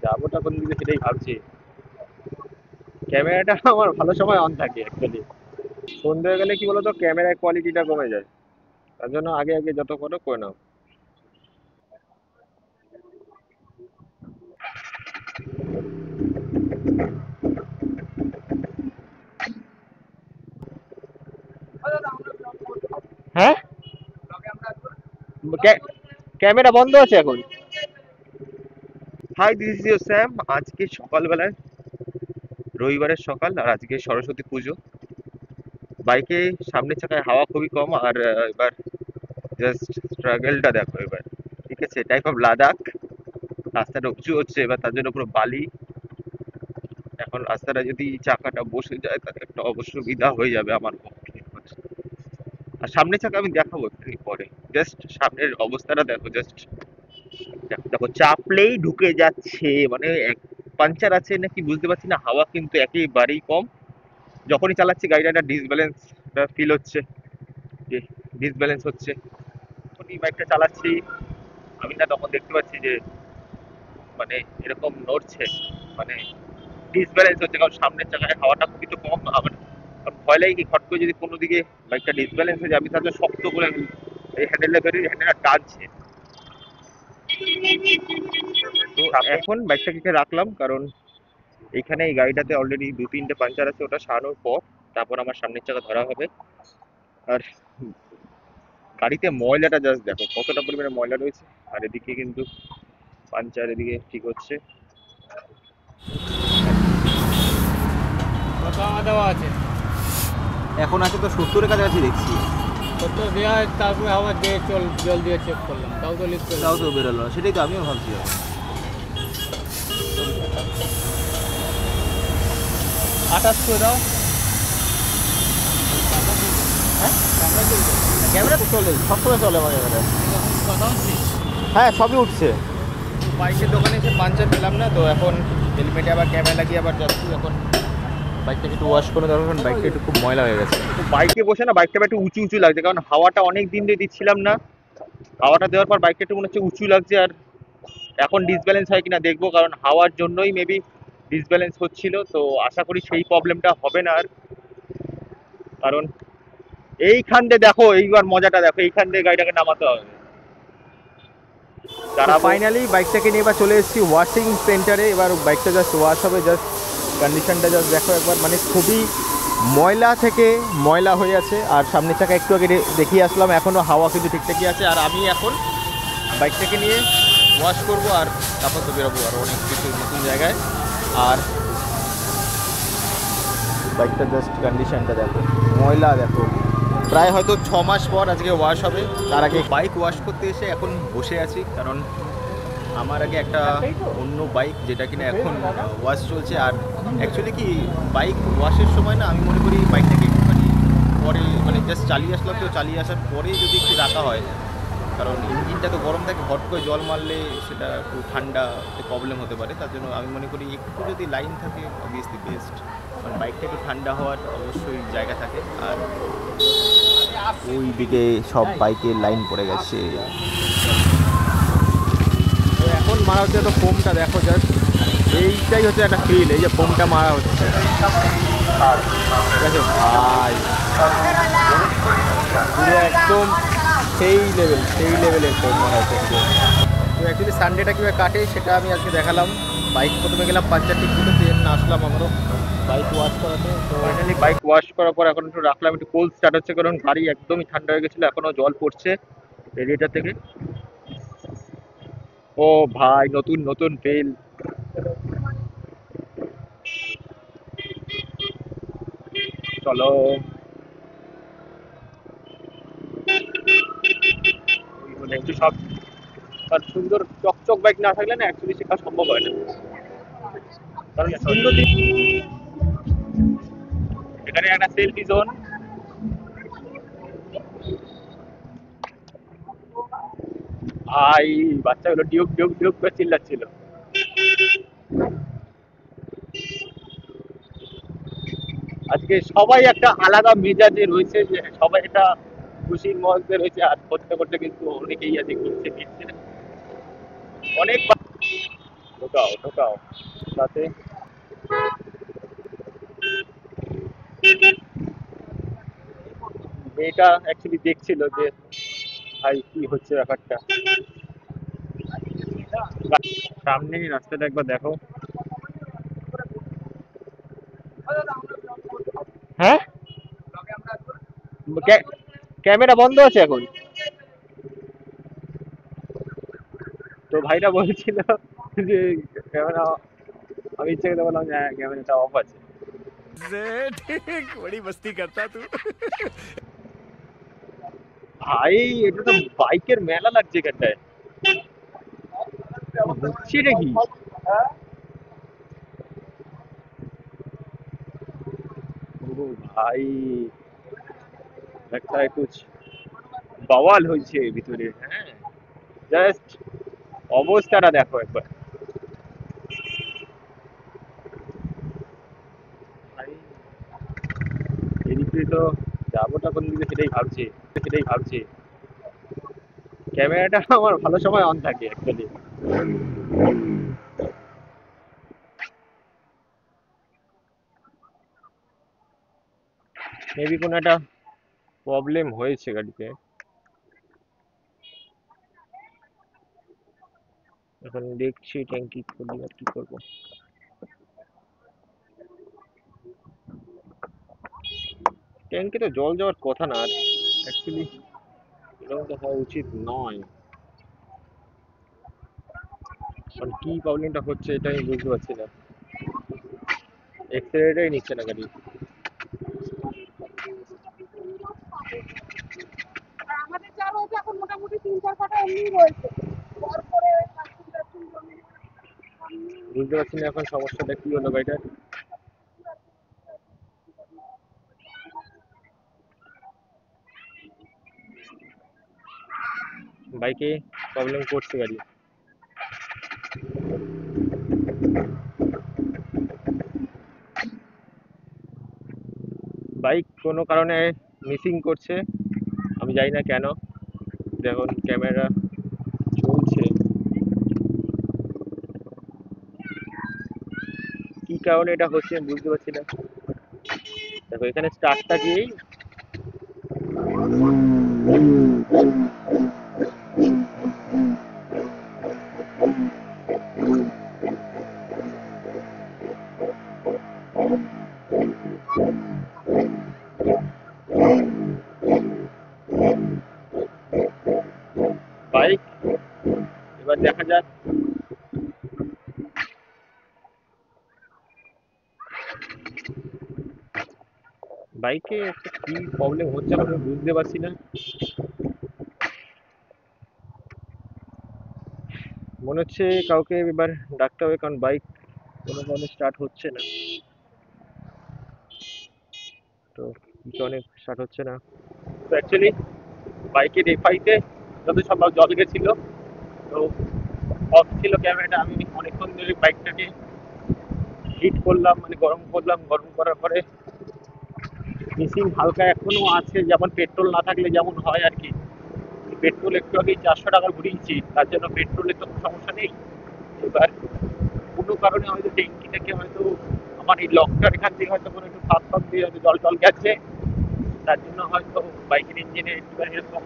যাবোটা কোন দিকে সেটাই ভাবছি। ক্যামেরাটা আমার ভালো সময় অন থাকে অ্যাকচুয়ালি। সন্ধে হয়ে গেলে কি বলতো ক্যামেরার কোয়ালিটিটা কমে যায়। তার জন্য আগে আগে যত করো করে নাও। হ্যাঁ, ক্যামেরা বন্ধ আছে এখন। Hi, this is your Sam. আজকে সকালবেলায়, রবিবারের সকাল, আর আজকে সরস্বতী পুজো। বাইকে সামনের চাকায় হাওয়া খুবই কম, আর এবার জাস্ট স্ট্রাগলটা দেখো এবার। ঠিক আছে, টাইপ অফ লাদাখ। রাস্তাটা উঁচু হচ্ছে এবার, তার জন্য পুরো বালি। এখন রাস্তাটা যদি চাকাটা বসে যায় তাহলে একটা অসুবিধা হয়ে যাবে আমার পক্ষে। আর সামনের চাকা আমি দেখাবো একটু পরে। জাস্ট সামনের অবস্থাটা দেখো, জাস্ট দেখো, চাপলেই ঢুকে যাচ্ছে। মানে পাঞ্চার আছে নাকি বুঝতে পারছি না। হাওয়া কিন্তু একেবারেই কম। যখনই চালাচ্ছি গাড়িটা একটা ডিসব্যালেন্স ফিল হচ্ছে, যে ডিসব্যালেন্স হচ্ছে। যখনই বাইকটা চালাচ্ছি আমি না, তখন দেখতে পাচ্ছি যে মানে এরকম নড়ছে, মানে ডিসব্যালেন্স হচ্ছে। কারণ সামনের চাকায় হাওয়াটা খুবই তো কম। আমার ভয় লাগে কি, খট করে যদি কোনো দিকে বাইকটা ডিসব্যালেন্স হয়ে যায়, আমি তাহলে শক্ত করে এই হ্যান্ডেলটা ধরে, হ্যান্ডেলটা টানছে। তো এখন বাইকটাকে রাখলাম, কারণ এইখানে এই গাড়িটাতে অলরেডি 2-3টে পাঞ্চার আছে। ওটা সারানোর পর তারপর আমার সামনের চাকা ধরা হবে। আর গাড়িতে ময়লাটা জাস্ট দেখো কতটা পরিমাণে ময়লা রয়েছে। আর এদিকে কিন্তু পাঞ্চার এদিকে ঠিক হচ্ছে। কত আমার দেওয়া আছে? এখন আছে তো 70-এর কাছাকাছি দেখছি। কত দেওয়া, তারপরে আবার দিয়ে জল দিয়ে চেক করলাম, তাও তো লিখতে তাও তো বেরোলো না, সেটাই তো আমিও ভাবছি। 28 করে দাও। হ্যাঁ, ক্যামেরা তো চলে, সবসময় চলে আমার ক্যামেরা। কথা হচ্ছে। হ্যাঁ, সবই উঠছে। বাইকের দোকানে এসে পাঞ্চার পেলাম না, তো এখন হেলমেটে আবার ক্যামেরা লাগিয়ে আবার যাচ্ছি। এখন বাইকটাকে একটু ওয়াশ করে দেওয়ার, কারণ বাইকটা একটু খুব ময়লা হয়ে গেছে। তো বাইকে বসে না বাইকটা একটু উঁচু উঁচু লাগছে, কারণ হাওয়াটা অনেক দিন ধরে দিচ্ছিলাম না। হাওয়াটা দেওয়ার পর বাইকটা একটু মনে হচ্ছে উঁচু লাগছে। আর এখন ডিসব্যালেন্স হয় কিনা দেখবো, কারণ হাওয়ার জন্যই মেবি ডিসব্যালেন্স হচ্ছিল। তো আশা করি সেই প্রবলেমটা হবে না আর। কারণ এইখান দিয়ে দেখো, এইবার মজাটা দেখো, এইখান দিয়ে গাড়িটাকে নামাতে হবে। ফাইনালি বাইকটাকে নিয়ে এবার চলে এসেছি ওয়াশিং সেন্টারে। এবার বাইকটা জাস্ট ওয়াশ হবে। জাস্ট কন্ডিশনটা জাস্ট দেখো একবার, মানে খুবই ময়লা থেকে ময়লা হয়ে আছে। আর সামনের চাকা একটু আগে দেখিয়ে আসলাম, এখনও হাওয়া কিন্তু ঠিকঠাকই আছে। আর আমি এখন বাইকটাকে নিয়ে ওয়াশ করব, আর তারপর তো বেরোবো আর অনেক কিছু নতুন জায়গায়। আর বাইকটা জাস্ট কন্ডিশনটা দেখো, ময়লা দেখো। প্রায় হয়তো 6 মাস পর আজকে ওয়াশ হবে। তার আগে বাইক ওয়াশ করতে এসে এখন বসে আছি, কারণ আমার আগে একটা অন্য বাইক যেটা কিনা এখন ওয়াশ চলছে। আর অ্যাকচুয়ালি কি, বাইক ওয়াশের সময় না আমি মনে করি বাইকটাকে একটুখানি পরে, মানে জাস্ট চালিয়ে আসলাম, তো চালিয়ে আসার পরে যদি একটু রাখা হয়, কারণ ইঞ্জিনটা তো গরম থাকে, হট করে জল মারলে সেটা একটু ঠান্ডাতে প্রবলেম হতে পারে। তার জন্য আমি মনে করি একটু যদি লাইন থাকে অবভিয়াসলি বেস্ট, কারণ বাইকটা একটু ঠান্ডা হওয়ার অবশ্যই জায়গা থাকে। আর ওই দিকে সব বাইকের লাইন পড়ে গেছে। তো এখন মারা হচ্ছে তো ফোমটা দেখো, জাস্ট এইটাই হচ্ছে একটা ফিল, এই যে ফোমটা মারা হচ্ছে। ঠিক আছে ভাই, পুরো একদম সেই লেভেলের ফোম মারা হচ্ছে। তো অ্যাকচুয়ালি সানডেটা কীভাবে কাটে সেটা আমি আজকে দেখালাম। বাইক প্রথমে গেলাম পাঞ্চার ঠিক দিতে, ট্রেন আসলাম আমারও বাইক ওয়াশ করাতে। তো ফাইনালি বাইক ওয়াশ করার পর এখন একটু রাখলাম, একটু কোল্ড স্টার্ট হচ্ছে, কারণ গাড়ি একদমই ঠান্ডা হয়ে গেছিলো, এখনও জল পড়ছে রেডিয়েটার থেকে। ও ভাই, নতুন নতুন ফিল। চলো, মানে একটু সব আর সুন্দর চকচক বাইক না থাকলে না অ্যাকচুয়ালি শেখা সম্ভব হয় না। কারণ সুন্দর এখানে একটা সেলফি জোন। ভাই, বাচ্চাগুলো ডিউক ডিউক ডিউক করে চিল্লাচ্ছিল। আজকে সবাই একটা আলাদা মেজাজে রয়েছে, যে সবাই একটা খুশির মধ্যে রয়েছে। আর করতে করতে কিন্তু অনেকেই আছে ঘুরছে ফিরছে অনেক। ঢোকাও ঢোকাও সাথে। মেয়েটা অ্যাকচুয়ালি দেখছিল যে ভাই কি হচ্ছে ব্যাপারটা। সামনেই রাস্তাটা একবার দেখো। হ্যাঁ, ক্যামেরা বন্ধ আছে এখন। তো ভাইটা বলছিল যে ক্যামেরা, আমি ইচ্ছে করে বললাম যে হ্যাঁ ক্যামেরাটা অফ আছে। बड़ी मस्ती करता तू। ভাই এটা তো বাইকের মেলা লাগছে এখানটায়, হচ্ছে এটা কি? ও ভাই, लगता है कुछ बवाल হয়েছে ভিতরে। হ্যাঁ, জাস্ট অবস্থাটা দেখো একবার। ভাই এদিকে তো যাবোটা কোন দিকে সেটাই ভাবছি। ক্যামেরাটা আমার ভালো সময় অন থাকে অ্যাকচুয়ালি। মেবি কোনো একটা প্রবলেম হয়েছে গাড়িতে। এখন দেখছি ট্যাঙ্কি খুলি আর কি করবো। ট্যাঙ্কে তো জল যাওয়ার কথা না, আর অ্যাকচুয়ালি এরকম তো হওয়া উচিত নয়। কারণ কি প্রবলেমটা হচ্ছে এটা আমি বুঝতে পারছি না, এক্সেলেটারই নিচ্ছে না গাড়ি। আর আমাদের যা রয়েছে এখন মোটামুটি ৩-৪ কাঠা এমনিই রয়েছে। তারপরে ওই পার্কিং টার্কিং জমি সামনে বুঝতে পারছি না এখন সমস্যাটা কি হলো গাড়িটার। বাইকে প্রবলেম করছে গাড়ি। বাইক কোনো কারণে মিসিং করছে, আমি জানি না কেন। দেখুন ক্যামেরা চলছে, কি কারণে এটা হচ্ছে আমি বুঝতে পারছি না। দেখো এখানে স্টার্টটা দিয়েই বাইক, এবার দেখা যাক। বাইকে একটা কি প্রবলেম হচ্ছে এখন আমি বুঝতে পারছি না। মনে হচ্ছে কাউকে এবার ডাকতে হবে, কারণ বাইক কোনো কারণে স্টার্ট হচ্ছে না। তো কি কারণে স্টার্ট হচ্ছে না, তো অ্যাকচুয়ালি বাইকের এফআইতে যত সম্ভব জল গেছিল, তো অফ ছিল ক্যামেরাটা। আমি অনেকক্ষণ ধরে বাইকটাকে হিট করলাম, মানে গরম করলাম, গরম করার পরে মিসিং হালকা এখনো আছে, যেমন পেট্রোল না থাকলে যেমন হয় আর কি। পেট্রোল একটু আগেই 400 টাকা ভরিয়েছি, তার জন্য পেট্রোলের তো কোনো সমস্যা নেই। এবার কোনো কারণে হয়তো ট্যাঙ্কি থেকে হয়তো আমার এই লকটার এখান থেকে হয়তো কোনো একটু ফাঁক ফাঁক দিয়ে হয়তো জল টল গেছে, তার জন্য হয়তো বাইকের ইঞ্জিনে একটুখানি এরকম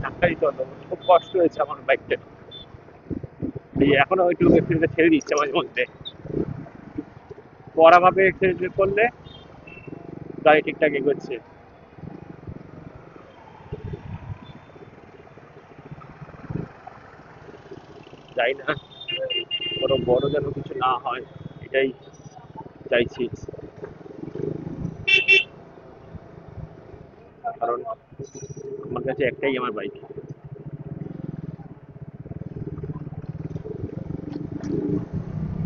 ধাক্কা দিতে হতো। খুব কষ্ট হয়েছে আমার বাইকটা, এই এখনো একটু এক্সিলেটার ছেড়ে দিচ্ছে মাঝে মধ্যে। কড়াভাবে এক্সিলেটার করলে গাড়ি ঠিকঠাক এগোচ্ছে। যাই না, কোনো বড় যেন কিছু না হয়, এটাই চাইছি। কারণ আমার কাছে একটাই আমার বাইক।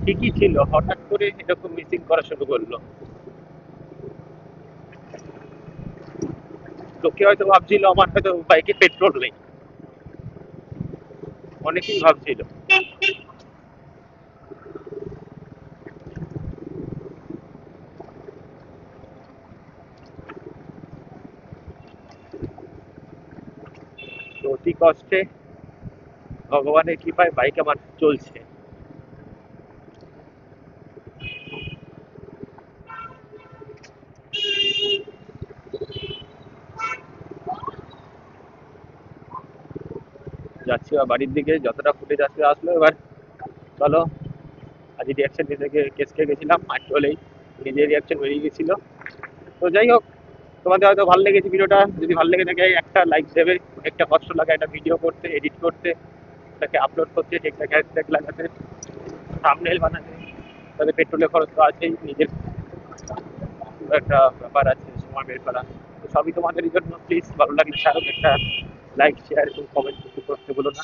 ঠিকই ছিল, হঠাৎ করে এরকম মিসিং করা শুরু করলো। লোকে হয়তো ভাবছিল আমার হয়তো বাইকে পেট্রোল নেই, অনেকেই ভাবছিল। তো অতি কষ্টে ভগবানের কৃপায় বাইক আমার চলছে। যাচ্ছি বা বাড়ির দিকে, যতটা ফুটেজ আসলে আসলো। এবার চলো, আজ রিয়াকশন দিতে গিয়ে কেসকে গেছিলাম, আজ হলেই নিজের রিয়াকশন বেরিয়ে গেছিল। তো যাই হোক, তোমাদের হয়তো ভালো লেগেছে ভিডিওটা। যদি ভালো লেগে থাকে একটা লাইক দেবে। একটা কষ্ট লাগে একটা ভিডিও করতে, এডিট করতে, তাকে আপলোড করতে, ঠিকঠাক হ্যাশট্যাগ লাগাতে, থাম্বনেল বানাতে, তাদের পেট্রোলের খরচ তো আছেই, নিজের একটা ব্যাপার আছে সময় বের করা। তো সবই তোমাদের জন্য। প্লিজ ভালো লাগলে স্মারক একটা লাইক, শেয়ার এবং কমেন্ট কিছু করতে বলো না।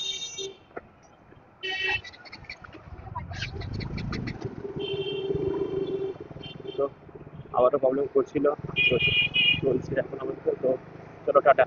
তো আবারও প্রবলেম করছিল, তো চলছে এখন আমাদের। তো চলো, টাটা।